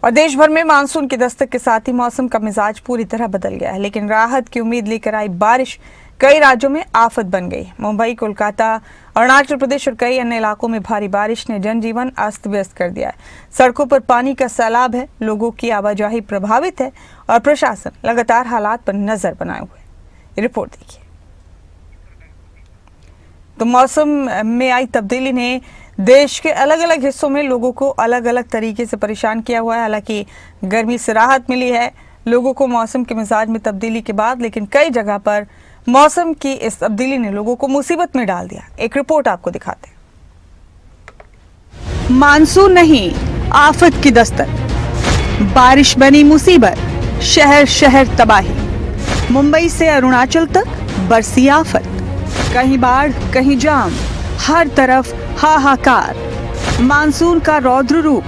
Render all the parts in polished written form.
और देश भर में मानसून की दस्तक के साथ ही मौसम का मिजाज पूरी तरह बदल गया है, लेकिन राहत की उम्मीद लेकर आई बारिश कई राज्यों में आफत बन गई। मुंबई, कोलकाता, अरुणाचल प्रदेश और कई अन्य इलाकों में भारी बारिश ने जनजीवन अस्त व्यस्त कर दिया है। सड़कों पर पानी का सैलाब है, लोगों की आवाजाही प्रभावित है और प्रशासन लगातार हालात पर नजर बनाए हुए है। रिपोर्ट देखिए। तो मौसम में आई तब्दीली ने देश के अलग अलग हिस्सों में लोगों को अलग अलग तरीके से परेशान किया हुआ है। हालांकि गर्मी से राहत मिली है लोगों को मौसम के मिजाज में तब्दीली के बाद, लेकिन कई जगह पर मौसम की इस तब्दीली ने लोगों को मुसीबत में डाल दिया। एक रिपोर्ट आपको दिखाते हैं। मानसून नहीं, आफत की दस्तक, बारिश बनी मुसीबत, शहर शहर तबाही। मुंबई से अरुणाचल तक बरसी आफत, कहीं बाढ़ कहीं जाम, हर तरफ हाहाकार। मानसून का रौद्र रूप,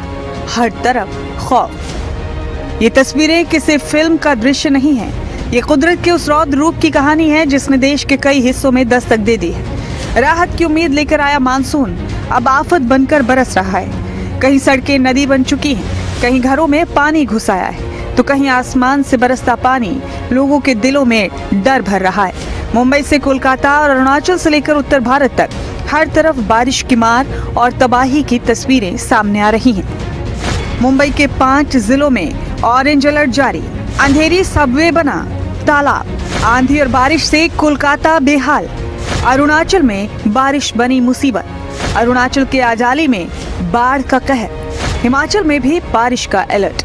हर तरफ खौफ। ये तस्वीरें किसी फिल्म का दृश्य नहीं है, ये कुदरत के उस रौद्र रूप की कहानी है जिसने देश के कई हिस्सों में दस्तक दे दी है। राहत की उम्मीद लेकर आया मानसून अब आफत बनकर बरस रहा है। कहीं सड़कें नदी बन चुकी हैं, कहीं घरों में पानी घुस आया है, तो कहीं आसमान से बरसता पानी लोगों के दिलों में डर भर रहा है। मुंबई से कोलकाता और अरुणाचल से लेकर उत्तर भारत तक हर तरफ बारिश की मार और तबाही की तस्वीरें सामने आ रही हैं। मुंबई के 5 जिलों में ऑरेंज अलर्ट जारी, अंधेरी सबवे बना तालाब, आंधी और बारिश से कोलकाता बेहाल। अरुणाचल में बारिश बनी मुसीबत, अरुणाचल के आजाली में बाढ़ का कहर, हिमाचल में भी बारिश का अलर्ट।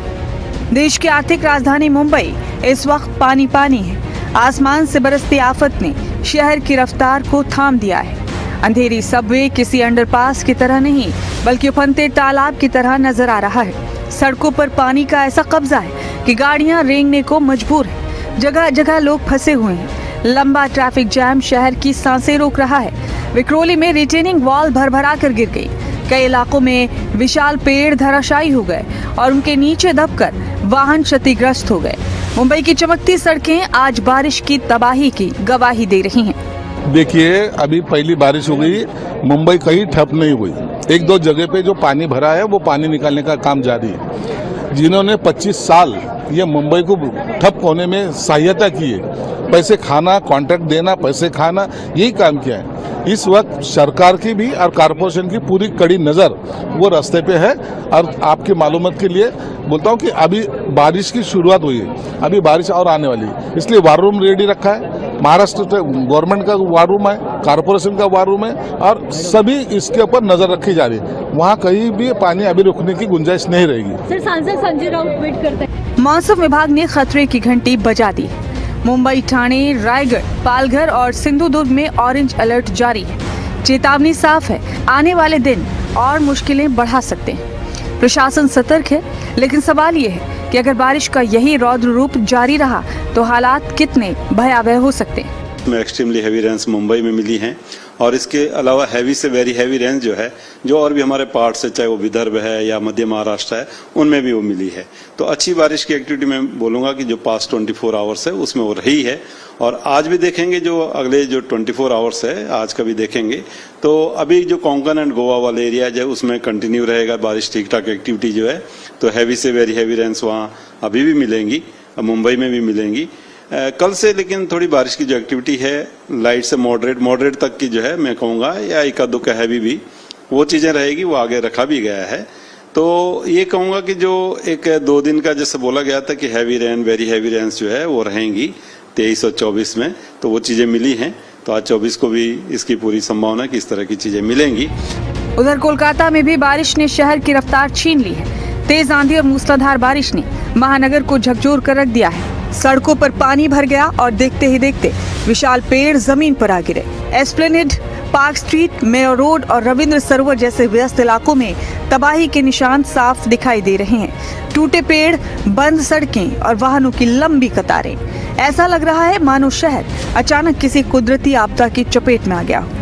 देश की आर्थिक राजधानी मुंबई इस वक्त पानी पानी है। आसमान से बरसती आफत ने शहर की रफ्तार को थाम दिया है। अंधेरी सबवे किसी अंडरपास की तरह नहीं, बल्कि उफनते तालाब की तरह नजर आ रहा है। सड़कों पर पानी का ऐसा कब्जा है कि गाड़ियां रेंगने को मजबूर है। जगह जगह लोग फंसे हुए हैं। लंबा ट्रैफिक जैम शहर की सांसें रोक रहा है। विक्रोली में रिटेनिंग वॉल भरभरा कर गिर गई। कई इलाकों में विशाल पेड़ धराशायी हो गए और उनके नीचे दबकर वाहन क्षतिग्रस्त हो गए। मुंबई की चमकती सड़कें आज बारिश की तबाही की गवाही दे रही हैं। देखिए, अभी पहली बारिश हो गई, मुंबई कहीं ठप नहीं हुई। 1-2 जगह पे जो पानी भरा है वो पानी निकालने का काम जारी है। जिन्होंने 25 साल ये मुंबई को ठप होने में सहायता की है, पैसे खाना, कॉन्ट्रैक्ट देना, पैसे खाना, यही काम किया है। इस वक्त सरकार की भी और कारपोरेशन की पूरी कड़ी नज़र वो रास्ते पे है। और आपकी मालूमात के लिए बोलता हूँ कि अभी बारिश की शुरुआत हुई है, अभी बारिश और आने वाली है, इसलिए वार रूम रेडी रखा है। महाराष्ट्र गवर्नमेंट का वार रूम है, कारपोरेशन का वार रूम है और सभी इसके ऊपर नजर रखी जा रही है। वहाँ कहीं भी पानी अभी रुकने की गुंजाइश नहीं रहेगी। सर, सांसद संजय राउत ट्वीट करते हैं। मौसम विभाग ने खतरे की घंटी बजा दी। मुंबई, ठाणे, रायगढ़, पालघर और सिंधुदुर्ग में ऑरेंज अलर्ट जारी है। चेतावनी साफ है, आने वाले दिन और मुश्किलें बढ़ा सकते हैं। प्रशासन सतर्क है, लेकिन सवाल ये है कि अगर बारिश का यही रौद्र रूप जारी रहा तो हालात कितने भयावह हो सकते हैं। एक्सट्रीमली हैवी रेन्स मुंबई में मिली हैं और इसके अलावा हैवी से वेरी हैवी रेंज जो है, जो और भी हमारे पार्ट्स है, चाहे वो विदर्भ है या मध्य महाराष्ट्र है, उनमें भी वो मिली है। तो अच्छी बारिश की एक्टिविटी मैं बोलूँगा कि जो पास्ट 24 आवर्स है उसमें वो रही है और आज भी देखेंगे। जो अगले जो 24 आवर्स है आज का भी देखेंगे, तो अभी जो कोंकण एंड गोवा वाले एरिया जो है उसमें कंटिन्यू रहेगा बारिश, ठीक ठाक एक्टिविटी जो है। तो हैवी से वेरी हैवी रेंस वहाँ अभी भी मिलेंगी, मुंबई में भी मिलेंगी कल से। लेकिन थोड़ी बारिश की जो एक्टिविटी है लाइट से मॉडरेट तक की जो है मैं कहूँगा, या एक आध का हैवी भी वो चीज़ें रहेगी, वो आगे रखा भी गया है। तो ये कहूँगा कि जो 1-2 दिन का जैसे बोला गया था कि heavy rain, very heavy Reigns जो है वो रहेंगी 23 और 24 में, तो वो चीज़ें मिली हैं। तो आज 24 को भी इसकी पूरी संभावना है कि इस तरह की चीज़ें मिलेंगी। उधर कोलकाता में भी बारिश ने शहर की रफ्तार छीन ली है। तेज आंधी और मूसलाधार बारिश ने महानगर को झकझोर कर रख दिया है। सड़कों पर पानी भर गया और देखते ही देखते विशाल पेड़ जमीन पर आ गिरे। Esplanade, park street, mayor road और रविंद्र सरोवर जैसे व्यस्त इलाकों में तबाही के निशान साफ दिखाई दे रहे हैं। टूटे पेड़, बंद सड़कें और वाहनों की लंबी कतारें। ऐसा लग रहा है मानो शहर अचानक किसी कुदरती आपदा की चपेट में आ गया हो।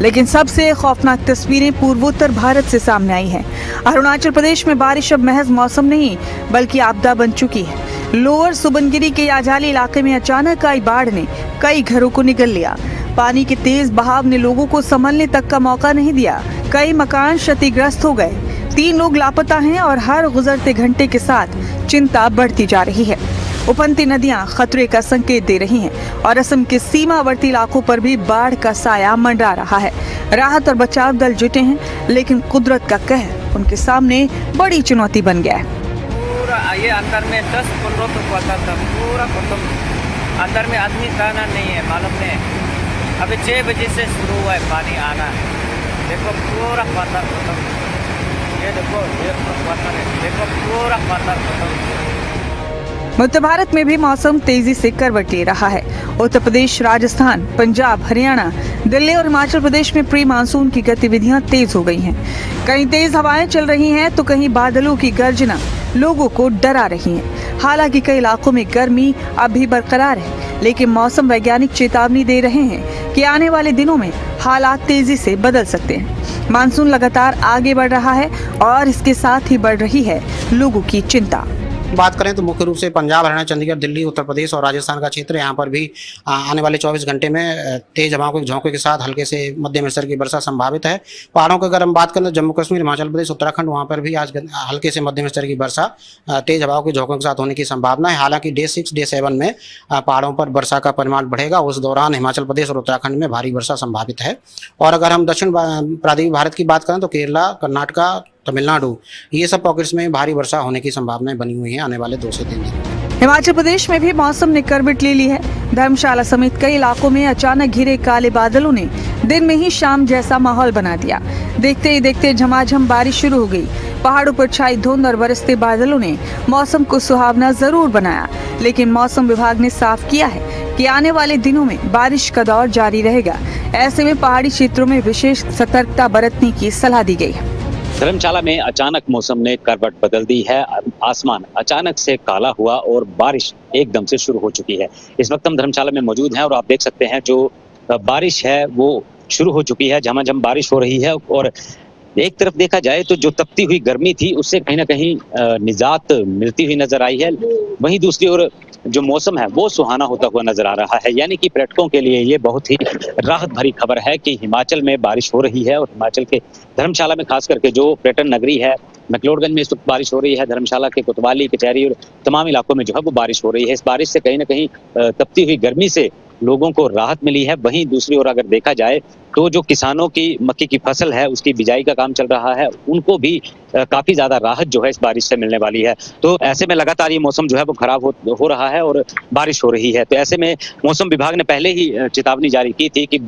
लेकिन सबसे खौफनाक तस्वीरें पूर्वोत्तर भारत से सामने आई हैं। अरुणाचल प्रदेश में बारिश अब महज मौसम नहीं बल्कि आपदा बन चुकी है। लोअर सुबनगिरी के याजाली इलाके में अचानक आई बाढ़ ने कई घरों को निगल लिया। पानी के तेज बहाव ने लोगों को संभलने तक का मौका नहीं दिया। कई मकान क्षतिग्रस्त हो गए। 3 लोग लापता हैं और हर गुजरते घंटे के साथ चिंता बढ़ती जा रही है। उफनती नदियां खतरे का संकेत दे रही हैं और असम के सीमावर्ती इलाकों पर भी बाढ़ का साया मंडरा रहा है। राहत और बचाव दल जुटे हैं, लेकिन कुदरत का कहर उनके सामने बड़ी चुनौती बन गया है। पूरा ये अंदर में 10-15 तो पता था, पूरा खत्म। अंदर में आदमी कहना नहीं है, मालूम नहीं। अभी 6 बजे से शुरू हुआ है पानी आना। देखो पूरा पत्थर खत्म। ये देखो ये पत्थर है, देखो पूरा पत्थर खत्म। उत्तर भारत में भी मौसम तेजी से करवट ले रहा है। उत्तर प्रदेश, राजस्थान, पंजाब, हरियाणा, दिल्ली और हिमाचल प्रदेश में प्री मानसून की गतिविधियां तेज हो गई हैं। कहीं तेज हवाएं चल रही हैं तो कहीं बादलों की गर्जना लोगों को डरा रही है। हालांकि कई इलाकों में गर्मी अभी बरकरार है, लेकिन मौसम वैज्ञानिक चेतावनी दे रहे हैं कि आने वाले दिनों में हालात तेजी से बदल सकते हैं। मानसून लगातार आगे बढ़ रहा है और इसके साथ ही बढ़ रही है लोगों की चिंता। बात करें तो मुख्य रूप से पंजाब, हरियाणा, चंडीगढ़, दिल्ली, उत्तर प्रदेश और राजस्थान का क्षेत्र, यहाँ पर भी आने वाले 24 घंटे में तेज हवाओं के झोंके के साथ हल्के से मध्यम स्तर की वर्षा संभावित है। पहाड़ों की अगर हम बात करें तो जम्मू कश्मीर, हिमाचल प्रदेश, उत्तराखंड, वहाँ पर भी आज हल्के से मध्यम स्तर की वर्षा तेज हवाओं के झोंकों के साथ होने की संभावना है। हालांकि डे 6, डे 7 में पहाड़ों पर वर्षा का परिमाण बढ़ेगा। उस दौरान हिमाचल प्रदेश और उत्तराखंड में भारी वर्षा संभावित है। और अगर हम दक्षिण प्रांतीय भारत की बात करें तो केरला, कर्नाटका, तमिलनाडु, ये सब पॉकेट्स में भारी वर्षा होने की संभावनाएं बनी हुई हैं आने वाले 2 से 3 दिन। हिमाचल प्रदेश में भी मौसम ने करवट ले ली है। धर्मशाला समेत कई इलाकों में अचानक घिरे काले बादलों ने दिन में ही शाम जैसा माहौल बना दिया। देखते ही देखते झमाझम बारिश शुरू हो गई। पहाड़ों पर छाई धुंध और बरसते बादलों ने मौसम को सुहावना जरूर बनाया, लेकिन मौसम विभाग ने साफ किया है कि आने वाले दिनों में बारिश का दौर जारी रहेगा। ऐसे में पहाड़ी क्षेत्रों में विशेष सतर्कता बरतने की सलाह दी गई है। धर्मशाला में अचानक मौसम ने करवट बदल दी है। आसमान अचानक से काला हुआ और बारिश एकदम से शुरू हो चुकी है। इस वक्त हम धर्मशाला में मौजूद हैं और आप देख सकते हैं जो बारिश है वो शुरू हो चुकी है। झमाझम बारिश हो रही है और एक तरफ देखा जाए तो जो तपती हुई गर्मी थी उससे कहीं ना कहीं निजात मिलती हुई नजर आई है। वहीं दूसरी ओर जो मौसम है वो सुहाना होता हुआ नजर आ रहा है। यानी कि पर्यटकों के लिए ये बहुत ही राहत भरी खबर है कि हिमाचल में बारिश हो रही है और हिमाचल के धर्मशाला में खास करके जो पर्यटन नगरी है मैक्लोडगंज में इस वक्त बारिश हो रही है। धर्मशाला के कोतवाली, कचहरी और तमाम इलाकों में जो है वो बारिश हो रही है। इस बारिश से कहीं ना कहीं तपती हुई गर्मी से लोगों को राहत मिली है। वहीं दूसरी ओर अगर देखा जाए तो जो किसानों की मक्की की फसल है उसकी बिजाई का काम चल रहा है, उनको भी काफी ज्यादा राहत जो है इस बारिश से मिलने वाली है। तो ऐसे में लगातार ये मौसम जो है वो खराब हो रहा है और बारिश हो रही है। तो ऐसे में मौसम विभाग ने पहले ही चेतावनी जारी की थी कि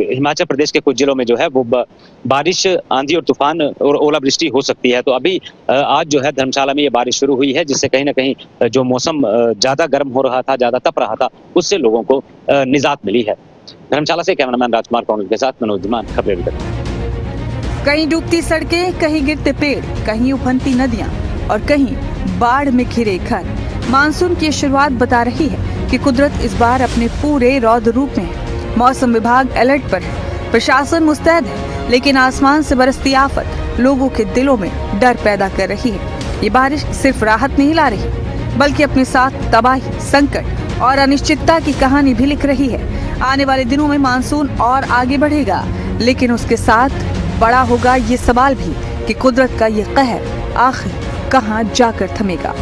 हिमाचल प्रदेश के कुछ जिलों में जो है वो बारिश, आंधी और तूफान और ओलावृष्टि हो सकती है। तो अभी आज जो है धर्मशाला में ये बारिश शुरू हुई है, जिससे कहीं ना कहीं जो मौसम ज्यादा गर्म हो रहा था, ज्यादा तप रहा था, उससे लोगों को निजात मिली है। धर्मशाला से कैमरामैन राजकुमार कौंडल के साथ मनोज धीमान, खबरें। कहीं डूबती सड़कें, कहीं गिरते पेड़, कहीं उफनती नदियां और कहीं बाढ़ में घिरे घर। मानसून की शुरुआत बता रही है कि कुदरत इस बार अपने पूरे रौद्र रूप में है। मौसम विभाग अलर्ट पर है, प्रशासन मुस्तैद है, लेकिन आसमान से बरसती आफत लोगों के दिलों में डर पैदा कर रही है। ये बारिश सिर्फ राहत नहीं ला रही, बल्कि अपने साथ तबाही, संकट और अनिश्चितता की कहानी भी लिख रही है। आने वाले दिनों में मानसून और आगे बढ़ेगा, लेकिन उसके साथ बड़ा होगा ये सवाल भी कि कुदरत का ये कहर आखिर कहां जाकर थमेगा।